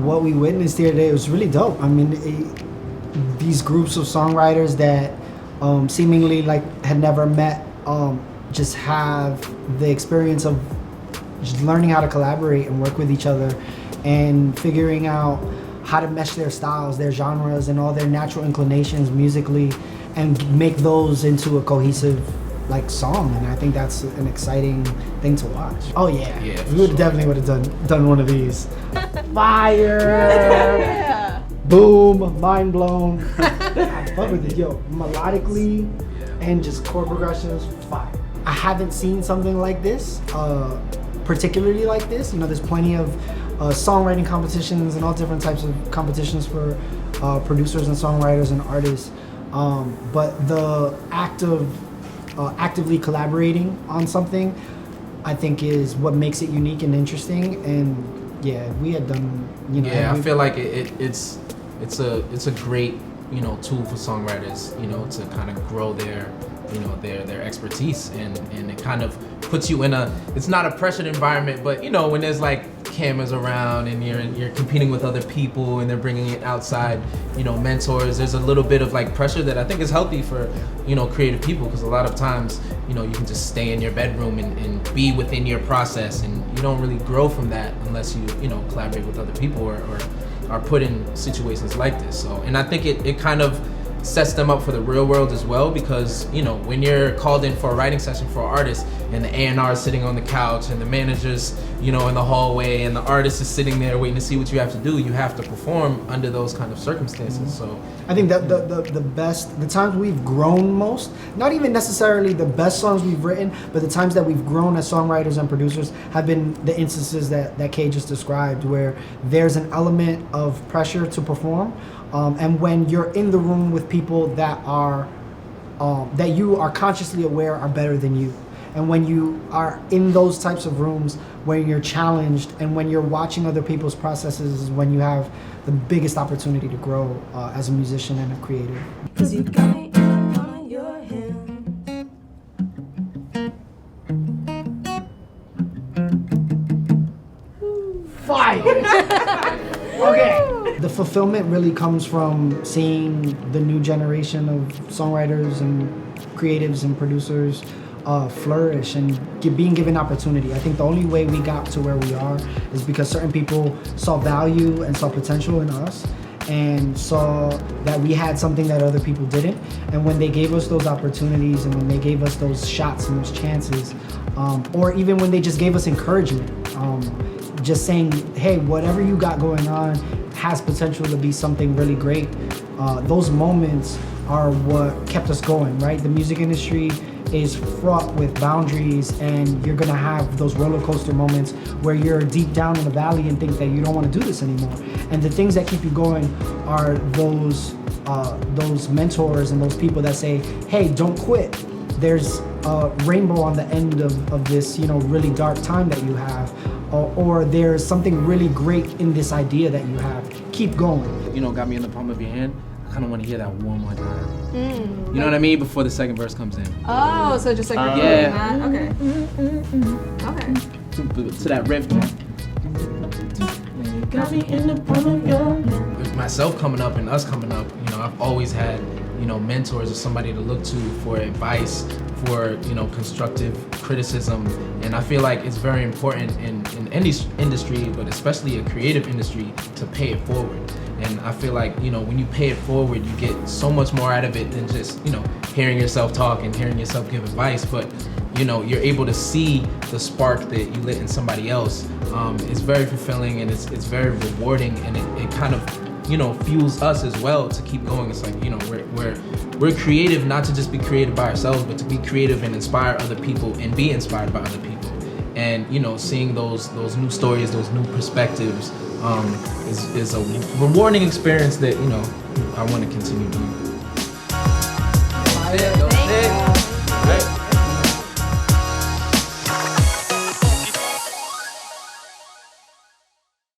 what we witnessed here today was really dope. I mean, these groups of songwriters that seemingly like had never met just have the experience of just learning how to collaborate and work with each other and figuring out how to mesh their styles, their genres, and all their natural inclinations musically and make those into a cohesive like song. And I think that's an exciting thing to watch. Oh yeah, we definitely would have done one of these. Fire! Yeah. Boom! Mind blown. I fuck with it, yo. Melodically and just chord progressions, fire. I haven't seen something like this, particularly like this. You know, there's plenty of songwriting competitions and all different types of competitions for producers and songwriters and artists. But the act of actively collaborating on something, I think, is what makes it unique and interesting. And yeah, we had done, you know. Yeah, I feel like it's a great, you know, tool for songwriters, you know, to kind of grow their, you know, their expertise, and it kind of puts you in it's not a pressured environment, but you know, when there's like cameras around and you're competing with other people and they're bringing it outside, you know, mentors, there's a little bit of like pressure that I think is healthy for, you know, creative people, because a lot of times, you know, you can just stay in your bedroom and be within your process, and you don't really grow from that unless you know, collaborate with other people or are put in situations like this. So, and I think it kind of sets them up for the real world as well, because you know, when you're called in for a writing session for an artist and the A&R is sitting on the couch and the manager's, you know, in the hallway and the artist is sitting there waiting to see what you have to do, you have to perform under those kind of circumstances. So I think that the times we've grown most, not even necessarily the best songs we've written, but the times that we've grown as songwriters and producers have been the instances that Kay just described, where there's an element of pressure to perform. And when you're in the room with people that are that you are consciously aware are better than you, and when you are in those types of rooms when you're challenged and when you're watching other people's processes, is when you have the biggest opportunity to grow as a musician and a creator. 'Cause you got me on your hand. Fire! Okay. The fulfillment really comes from seeing the new generation of songwriters and creatives and producers flourish and being given opportunity. I think the only way we got to where we are is because certain people saw value and saw potential in us and saw that we had something that other people didn't. And when they gave us those opportunities and when they gave us those shots and those chances, or even when they just gave us encouragement, just saying, hey, whatever you got going on has potential to be something really great. Those moments are what kept us going, right? The music industry is fraught with boundaries, and you're gonna have those roller coaster moments where you're deep down in the valley and think that you don't want to do this anymore. And the things that keep you going are those mentors and those people that say, hey, don't quit. There's a rainbow on the end of this, you know, really dark time that you have, or there's something really great in this idea that you have. Keep going. You know, got me in the palm of your hand. I kind of want to hear that one more time. You know what I mean? Before the second verse comes in. Oh, so just like repeating that? Okay. Okay. To that riff. You got me in the palm of your hand. With myself coming up and us coming up, you know, I've always had, you know, mentors or somebody to look to for advice, for, you know, constructive criticism. And I feel like it's very important in any industry, but especially a creative industry, to pay it forward. And I feel like, you know, when you pay it forward, you get so much more out of it than just, you know, hearing yourself talk and hearing yourself give advice. But, you know, you're able to see the spark that you lit in somebody else. It's very fulfilling, and it's very rewarding, and it kind of, you know, fuels us as well to keep going. It's like, you know, we're creative, not to just be creative by ourselves, but to be creative and inspire other people and be inspired by other people. And, you know, seeing those new stories, those new perspectives, is a rewarding experience that, you know, I want to continue doing.